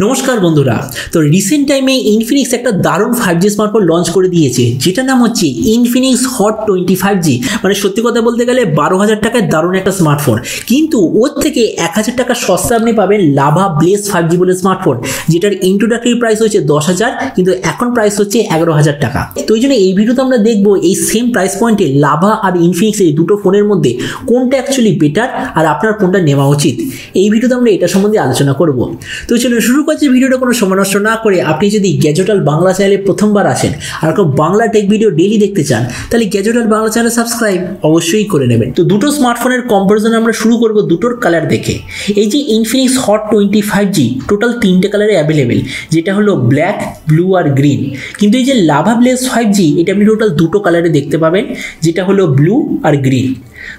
নমস্কার বন্ধুরা, তো রিসেন্ট টাইমে ইনফিনিক্স একটা দারুণ 5G স্মার্টফোন লঞ্চ করে দিয়েছে, যেটার নাম হচ্ছে ইনফিনিক্স হট 25G। মানে সত্যি কথা বলতে গেলে 12,000 টাকায় দারুণ একটা স্মার্টফোন, কিন্তু ওর থেকে 1,000 টাকা সস্তা আপনি পাবেন লাভা ব্লেজ 5G বলে স্মার্টফোন, যেটার ইন্ট্রোডাক্টরি প্রাইস হচ্ছে 10,000, কিন্তু এখন প্রাইস হচ্ছে 11,000 টাকা। তো এই জন্য এই ভিডিওতে আমরা দেখবো এই সেম প্রাইস পয়েন্টে লাভা আর ইনফিনিক্স এই দুটো ফোনের মধ্যে কোনটা অ্যাকচুয়ালি বেটার আর আপনার কোনটা নেওয়া উচিত। এই ভিডিওতে আমরা এটা সম্বন্ধে আলোচনা করব। তো চলুন শুরু করছি ভিডিওটা কোনো সময় নষ্ট না করে। আপনি যদি গ্যাজেট বাংলা চ্যানেলে প্রথমবার আসেন আর কোনো বাংলা টেক ভিডিও ডেইলি দেখতে চান, তাহলে গ্যাজেট বাংলা চ্যানেল সাবস্ক্রাইব অবশ্যই করে নেবেন। তো দুটো স্মার্টফোনের কম্পারিজন আমরা শুরু করব দুটোর কালার দেখে। এই যে ইনফিনিক্স হট 25G টোটাল 3টে কালারে অ্যাভেলেবেল, যেটা হলো ব্ল্যাক, ব্লু আর গ্রিন। কিন্তু এই যে লাভা ব্লেজ 5G এটা আপনি টোটাল দুটো কালারে দেখতে পাবেন, যেটা হলো ব্লু আর গ্রিন।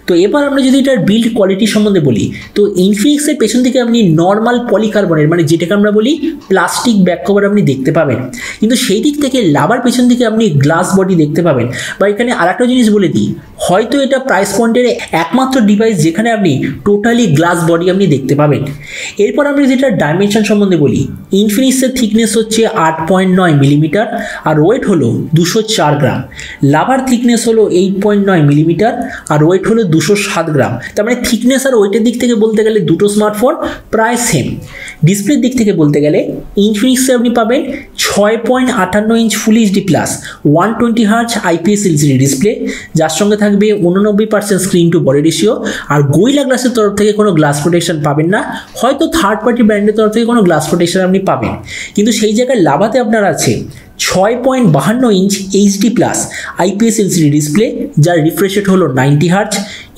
তো এবার আমরা যদি এটার বিল্ড কোয়ালিটি সম্বন্ধে বলি, তো ইনফিনিক্সের পেছন থেকে আপনি নর্মাল পলিকার্বনের মানে যেটাকে আমরা বলি প্লাস্টিক ব্যাক কভার আপনি দেখতে পাবেন, কিন্তু সেই দিক থেকে লাভার পেছন থেকে আপনি গ্লাস বডি দেখতে পাবেন। বা এখানে আরেকটা জিনিস বলে দিই, হয়তো এটা প্রাইস পয়েন্টের একমাত্র ডিভাইস যেখানে আপনি টোটালি গ্লাস বডি আপনি দেখতে পাবেন। এরপর আমরা যেটা ডাইমেনশন সম্বন্ধে বলি, ইনফিনিক্সের থিকনেস হচ্ছে 8.9 মিলিমিটার আর ওয়েট হলো 204 গ্রাম। লাভার থিকনেস হলো 8.9 মিলিমিটার আর ওয়েট হলো 207 গ্রাম। তার মানে থিকনেস আর ওয়েটের দিক থেকে বলতে গেলে দুটো স্মার্টফোন প্রায় সেম। ডিসপ্লের দিক থেকে বলতে গেলে ইনফিনিক্সে আপনি পাবেন 6.58 inch full HD plus 120 hertz IPS LCD display, যার সঙ্গে থাকবে 89% screen to body ratio. R gorilla গ্লাসের তরফ থেকে কোনো গ্লাস প্রোটেকশন পাবেন না, হয়তো থার্ড পার্টি ব্র্যান্ডের তরফ থেকে কোনো গ্লাস প্রোটেকশন আপনি পাবেন। কিন্তু সেই জায়গায় লাভাতে আপনার আছে 6.52 inch HD plus IPS LCD display, যার রিফ্রেশ রেট হলো 90 hertz,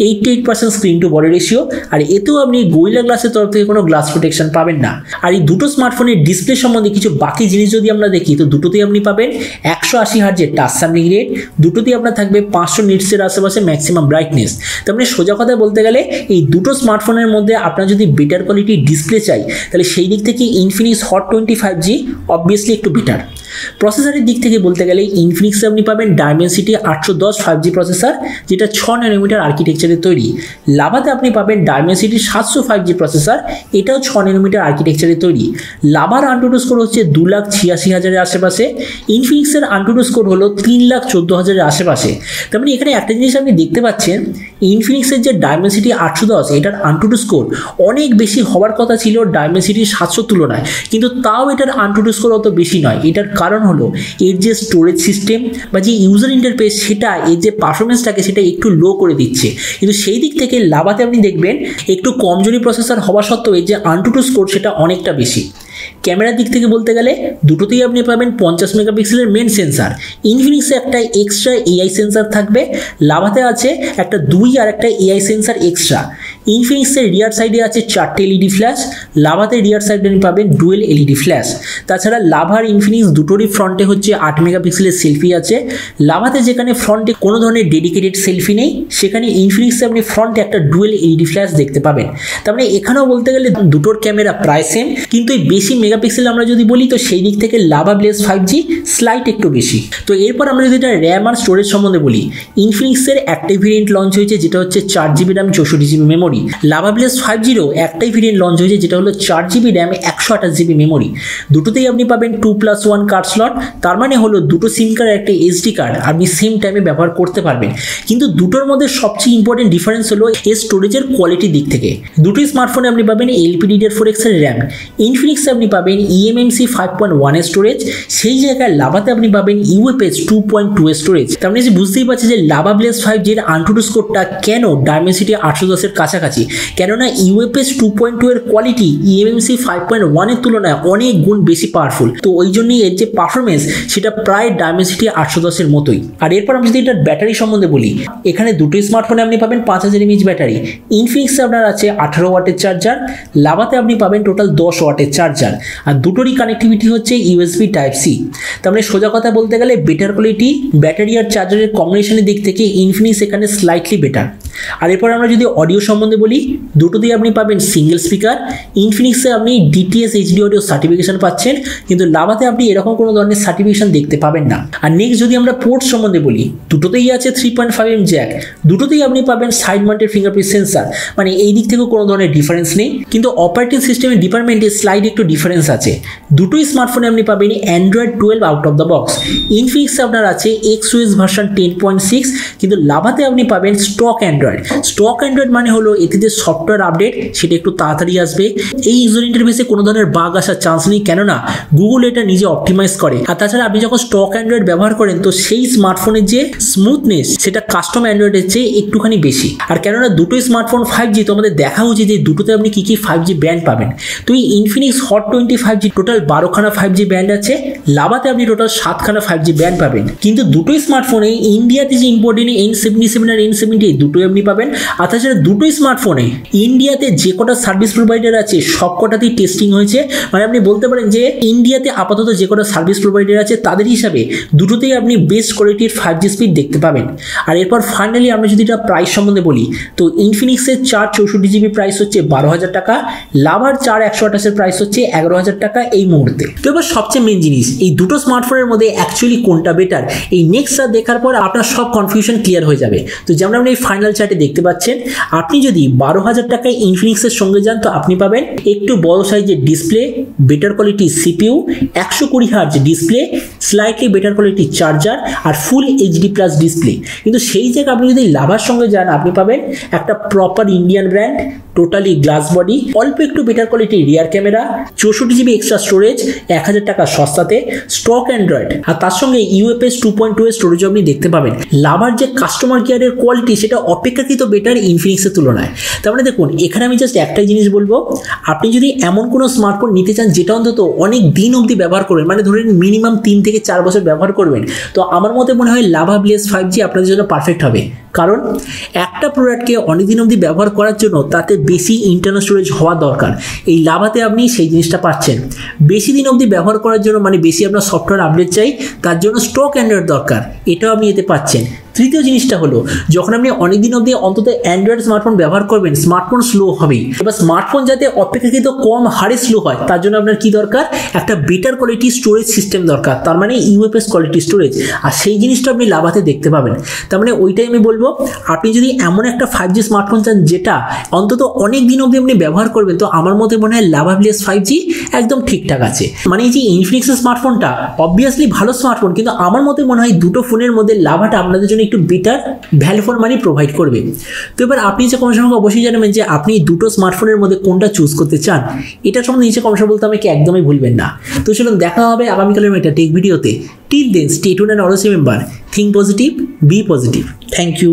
88% screen to body ratio. আর এতেও আপনি গোরিলা গ্লাসের তরফ থেকে কোনো গ্লাস প্রোটেকশন পাবেন না। আর এই দুটো স্মার্টফোনের ডিসপ্লে সম্বন্ধে কিছু বাকি জিনিস যদি আমরা দেখি, তো দুটোতেই আপনি পাবেন 180 হার্জের টাচ স্যাম্পলিং রেট, দুটোতেই আপনার থাকবে 500 নিটসের আশেপাশে ম্যাক্সিমাম ব্রাইটনেস। তার মানে সোজা কথা বলতে গেলে এই দুটো স্মার্টফোনের মধ্যে আপনার যদি বেটার কোয়ালিটি ডিসপ্লে চাই, তাহলে সেই দিক থেকে ইনফিনিক্স হট 25G অবভিয়াসলি একটু বেটার। প্রসেসরের দিক থেকে বলতে গেলে ইনফিনিক্সে আপনি পাবেন ডায়মেনসিটি 810 5G প্রসেসর, যেটা 6 ন্যানোমিটার আর্কিটেকচারে তৈরি। লাভাতে আপনি পাবেন ডায়মেনসিটি 700 5G প্রসেসর, এটাও 6 ন্যানোমিটার আর্কিটেকচারে তৈরি। লাভার আনটুডু স্কোর হচ্ছে 2,86,000-এর আশেপাশে, ইনফিনিক্সের আনটুডু স্কোর হলো 3,14,000-এর আশেপাশে। তার মানে এখানে একটা জিনিস আপনি দেখতে পাচ্ছেন, ইনফিনিক্সের যে ডায়মেনসিটি 810 এটার আনটুডু স্কোর অনেক বেশি হওয়ার কথা ছিল ডায়মেনসিটি 700 তুলনায়, কিন্তু তাও এটার আনটুডু স্কোর অত বেশি নয়। এটার কারণ হলো এর যে স্টোরেজ সিস্টেম বা যে ইউজার ইন্টারফেস, সেটা এর যে পারফরমেন্সটাকে সেটা একটু লো করে দিচ্ছে। কিন্তু সেই দিক থেকে লাভাতে আপনি দেখবেন একটু কমজোরি প্রসেসর হওয়া সত্ত্বেও এর যে আনটুডু স্কোর সেটা অনেকটা বেশি। ক্যামেরার দিক থেকে বলতে গেলে দুটোতেই আপনি পাবেন 50 মেগাপিক্সেলের মেন সেন্সার। ইনফিনিক্সে একটা এক্সট্রা AI সেন্সার থাকবে, লাভাতে আছে একটা 2 আর একটা AI সেন্সার এক্সট্রা। ইনফিনিক্সের রিয়ার সাইডে আছে 4টে LED ফ্ল্যাশ, লাভাতে রিয়ার সাইডে আপনি পাবেন ডুয়েল LED ফ্ল্যাশ। তাছাড়া লাভার ইনফিনিক্স দুটোরই ফ্রন্টে হচ্ছে 8 মেগাপিক্সেলের সেলফি আছে। লাভাতে যেখানে ফ্রন্টে কোনো ধরনের ডেডিকেটেড সেলফি নেই, সেখানে ইনফিনিক্সে আপনি ফ্রন্টে একটা ডুয়েল LED ফ্ল্যাশ দেখতে পাবেন। তার মানে এখানেও বলতে গেলে দুটোর ক্যামেরা প্রায় সেম, কিন্তু এই বেশি মেগাপিক্সেল আমরা যদি বলি, তো সেই দিক থেকে লাভা ব্লেজ 5G স্লাইট একটু বেশি। তো এরপর আমরা যদি এটা র্যাম আর স্টোরেজ সম্বন্ধে বলি, ইনফিনিক্সের একটাই ভেরিয়েন্ট লঞ্চ হয়েছে, যেটা হচ্ছে 4GB RAM 64GB memory. Lava Blaze 5G'রও একটাই ভেরিয়েন্ট লঞ্চ হয়েছে, যেটা হলো 4GB র্যাম 128GB মেমোরি। দুটোতেই আপনি পাবেন 2+1 কার্ড স্লট, তার মানে হলো দুটো সিম কার্ড একটা SD কার্ড আপনি সেম টাইমে ব্যবহার করতে পারবেন। কিন্তু দুটোর মধ্যে সবচেয়ে ইম্পর্টেন্ট ডিফারেন্স হলো এর স্টোরেজের কোয়ালিটির দিক থেকে। দুটোই স্মার্টফোনে আপনি পাবেন LPDDR4X এর র্যাম, ইনফিনিক্সে আপনি পাবেন eMMC 5.1 এর স্টোরেজ, সেই জায়গায় লাভাতে আপনি পাবেন UFS 2.2 এর স্টোরেজ। তার মানে বুঝতেই পারছি যে লাভা ব্লেজ 5G এর আনটুডু স্কোরটা কেন ডায়মেনসিটি 810 এর কাছাকাছি, কেননা UFS 2.2 এর কোয়ালিটি eMMC 5.1 এর তুলনায় অনেক গুণ বেশি পাওয়ারফুল। তো ওই জন্যই এর যে পারফরমেন্স সেটা প্রায় ডায়মেনসিটি 810 এর মতোই। আর এরপর আমি যদি এটার ব্যাটারি সম্বন্ধে বলি, এখানে দুটোই স্মার্টফোনে আপনি পাবেন 5000 mAh ব্যাটারি। ইনফিনিক্সে আপনার আছে 18 ওয়াটের চার্জার, লাভাতে আপনি পাবেন টোটাল 10 ওয়াটের চার্জার। আর দুটোরই কানেক্টিভিটি হচ্ছে USB Type-C। তার মানে সোজা কথা বলতে গেলে বেটার কোয়ালিটি ব্যাটারি আর চার্জারের কম্বিনেশনের দিক থেকে ইনফিনিক্স এখানে স্লাইটলি বেটার। আর এরপর আমরা যদি অডিও সম্বন্ধে বলি, দুটোতেই আপনি পাবেন সিঙ্গেল স্পিকার। ইনফিনিক্সে আপনি ডিটিএস এইচডি অডিও সার্টিফিকেশন পাচ্ছেন, কিন্তু লাভাতে আপনি এরকম কোনো ধরনের সার্টিফিকেশন দেখতে পাবেন না। আর নেক্সট যদি আমরা পোর্ট সম্বন্ধে বলি, দুটোতেই আছে 3.5mm জ্যাক, দুটোতেই আপনি পাবেন সাইড মাউন্টেড ফিঙ্গারপ্রিন্ট সেন্সার, মানে এই দিক থেকেও কোনো ধরনের ডিফারেন্স নেই। কিন্তু অপারেটিং সিস্টেমের ডিপার্টমেন্টে স্লাইড একটু ডিফারেন্স আছে। দুটোই স্মার্টফোনে আপনি পাবেন Android 12 out of the box. ইনফিনিক্সে আপনার আছে XOS ভার্সন 10.6, কিন্তু লাভাতে আপনি পাবেন স্টক অ্যান্ড্রয়েড। স্টক অ্যান্ড্রয়েড মানে হলো এতে যে সফটওয়্যার আপডেট সেটা একটু তাড়াতাড়ি আসবে। এই ইউজার ইন্টারফেসে কোনো ধরনের বাগ আসার চান্স নেই, কেননা গুগল এটা নিজে অপটিমাইজ করে। আর তাছাড়া আপনি যখন স্টক অ্যান্ড্রয়েড ব্যবহার করেন তো সেই স্মার্টফোনের যে স্মুথনেস সেটা কাস্টম অ্যান্ড্রয়েডের চেয়ে একটুখানি বেশি। আর কেননা দুটোই স্মার্টফোন 5G, তো আমাদের দেখা উচিত যে দুটোতে আপনি কি কি 5G ব্যান্ড পাবেন। তো এই ইনফিনিক্স হট 25G টোটাল 12খানা 5G ব্যান্ড আছে, লাভাতে আপনি টোটাল 7খানা 5G ব্যান্ড পাবেন। কিন্তু দুটোই স্মার্টফোনে ইন্ডিয়াতে যে ইম্পোর্টেড N77 আর N70 দুটোই আপনি পাবেন। আর তাছাড়া দুটোই স্মার্টফোনে ইন্ডিয়াতে যে কটা সার্ভিস প্রোভাইডার আছে সব কটাতেই টেস্টিং হয়েছে, মানে আপনি বলতে পারেন যে ইন্ডিয়াতে আপাতত যে কটা সার্ভিস প্রোভাইডার আছে তাদের হিসাবে দুটোতেই আপনি বেস্ট কোয়ালিটির 5G স্পিড দেখতে পাবেন। আর এরপর ফাইনালি আমরা যদি এটা প্রাইস সম্বন্ধে বলি, তো ইনফিনিক্সের 464GB প্রাইস হচ্ছে 12,000 টাকা, লাভার 4128 প্রাইস হচ্ছে 11,000 টাকা এই মুহূর্তে। তো এবার সবচেয়ে মেন জিনিস, এই দুটো স্মার্টফোনের মধ্যে অ্যাকচুয়ালি কোনটা বেটার, এই নেক্সটটা দেখার পর আপনার সব কনফিউশন ক্লিয়ার হয়ে যাবে। তো যেমন আপনি এই ফাইনাল চার্টে দেখতে পাচ্ছেন, আপনি যদি 12,000 টাকায় ইনফিনিক্সের সঙ্গে যান তো আপনি পাবেন একটু বড় সাইজের display, better quality CPU, 120Hz display, slightly better quality charger আর ফুল HD+ ডিসপ্লে। কিন্তু সেই জায়গায় আপনি যদি লাভার সঙ্গে যান আপনি পাবেন একটা proper Indian brand, totally glass body, অল্প একটু better quality rear camera, 64GB extra storage 1000 টাকা সস্তাতে, স্টক অ্যান্ড্রয়েড, আর তার সঙ্গে UFS 2.2 এর স্টোরেজ আপনি দেখতে পাবেন। লাভার যে কাস্টমার কেয়ারের কোয়ালিটি সেটা অপেক্ষাকৃত বেটার ইনফিনিক্সের তুলনায়। তার মানে দেখুন, এখানে আমি জাস্ট একটাই জিনিস বলবো, আপনি যদি এমন কোনো স্মার্টফোন নিতে চান যেটা অন্তত অনেক দিন অবধি ব্যবহার করবেন, মানে ধরেন মিনিমাম 3 থেকে 4 বছর ব্যবহার করবেন, তো আমার মতে মনে হয় লাভা ব্লেজ 5G আপনাদের জন্য পারফেক্ট হবে। কারণ একটা প্রোডাক্টকে অনেকদিন অবধি ব্যবহার করার জন্য তাতে বেশি ইন্টারনাল স্টোরেজ হওয়া দরকার। এই লাভাতে আপনি সেই জিনিসটা পাচ্ছেন। বেশি দিন অবধি ব্যবহার করার জন্য মানে বেশি আপনার সফটওয়্যার আপডেট চাই, তার জন্য স্টক অ্যান্ড্রয়েড দরকার, এটাও আপনি এতে পাচ্ছেন। তৃতীয় জিনিসটা হলো, যখন আপনি অনেকদিন অবধি অন্তত অ্যান্ড্রয়েড স্মার্টফোন ব্যবহার করবেন, স্মার্টফোন স্লো হবেই। এবার স্মার্টফোন যাতে অপেক্ষাকৃত কম হারে স্লো হয় তার জন্য আপনার কি দরকার, একটা বেটার কোয়ালিটি স্টোরেজ সিস্টেম দরকার, তার মানে UFS কোয়ালিটি স্টোরেজ, আর সেই জিনিসটা আপনি লাভাতে দেখতে পাবেন। তার মানে ওইটাই আমি বলবো, আপনি যদি এমন একটা 5G স্মার্টফোন চান যেটা অন্তত অনেক দিন অবধি আপনি ব্যবহার করবেন, তো আমার মতে মনে হয় লাভা ব্লেজ 5G একদম ঠিকঠাক আছে। মানে এই যে ইনফিনিক্সের স্মার্টফোনটা অবভিয়াসলি ভালো স্মার্টফোন, কিন্তু আমার মতে মনে হয় দুটো ফোনের মধ্যে লাভাটা আপনাদের জন্য একটু better value for money provide করবে। তো এবার আপনি যে কমেন্ট আমাকে অবশ্যই জানাবেন যে আপনি দুটো স্মার্টফোনের মধ্যে কোনটা চুজ করতে চান। এটা সম্বন্ধে নিচে কমেন্ট বলতে আমাকে একদমই ভুলবেন না। তো চলুন দেখা হবে আগামীকালের একটা টেক ভিডিওতে। Till then stay tuned and always remember, think positive, be positive. Thank you.